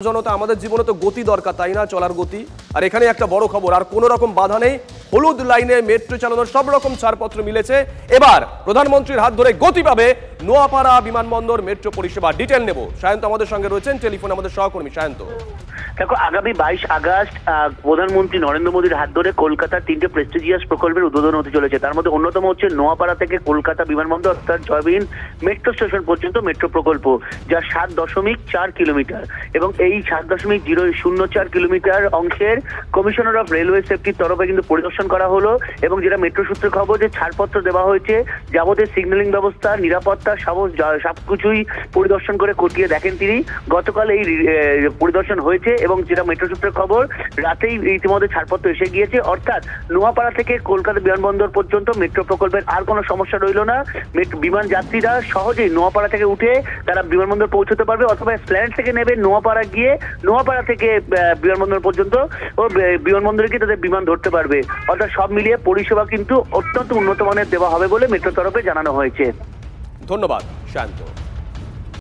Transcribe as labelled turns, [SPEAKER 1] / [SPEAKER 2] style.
[SPEAKER 1] জনতা আমাদের জীবনে তো গতি দরকার, তাই না? চলার গতি। আর এখানে একটা বড় খবর, আর কোনো রকম বাধা নেই, হলুদ লাইনে মেট্রো চালানোর সব রকম ছাড়পত্র মিলেছে। এবার প্রধানমন্ত্রীর হাত ধরে গতি পাবে নোয়াপাড়া বিমানবন্দর মেট্রো পরিষেবা। ডিটেল নেব, সায়ন্ত আমাদের সঙ্গে রয়েছেন টেলিফোনে, আমাদের সহকর্মী সায়ন্ত।
[SPEAKER 2] দেখো, আগামী 22 আগস্ট প্রধানমন্ত্রী নরেন্দ্র মোদীর হাত ধরে কলকাতার 3টে প্রেস্টিজিয়াস প্রকল্পের উদ্বোধন হতে চলেছে। তার মধ্যে অন্যতম হচ্ছে নোয়াপাড়া থেকে কলকাতা বিমানবন্দর অর্থাৎ জয়বিন মেট্রো স্টেশন পর্যন্ত মেট্রো প্রকল্প, যা 7.4 কিলোমিটার, এবং এই 7.004 কিলোমিটার অংশের কমিশনার অফ রেলওয়ে সেফটির তরফে কিন্তু পরিদর্শন করা হলো। এবং যেটা মেট্রো সূত্রে খবর, যে ছাড়পত্র দেওয়া হয়েছে, যাবতীয় সিগন্যালিং ব্যবস্থা, নিরাপত্তা সবকিছুই পরিদর্শন করে খতিয়ে দেখেন তিনি। গতকাল এই পরিদর্শন হয়েছে এবং যেটা মেট্রো সূত্রের খবর, রাতেই ইতিমধ্যে ছাড়পত্র এসে গিয়েছে। অর্থাৎ নোয়াপাড়া থেকে কলকাতা বিমানবন্দর পর্যন্ত মেট্রো প্রকল্পের আর কোনো সমস্যা রইল না। বিমান যাত্রীরা সহজেই নোয়াপাড়া থেকে উঠে তারা বিমানবন্দর পৌঁছতে পারবে, অথবা প্ল্যানেট থেকে নেবে নোয়াপাড়া গিয়ে নোয়াপাড়া থেকে বিমানবন্দর পর্যন্ত ও বিমানবন্দরে গিয়ে তাদের বিমান ধরতে পারবে। অর্থাৎ সব মিলিয়ে পরিষেবা কিন্তু অত্যন্ত উন্নত মানের দেওয়া হবে বলে মেট্রো তরফে জানানো হয়েছে।
[SPEAKER 1] ধন্যবাদ শান্ত।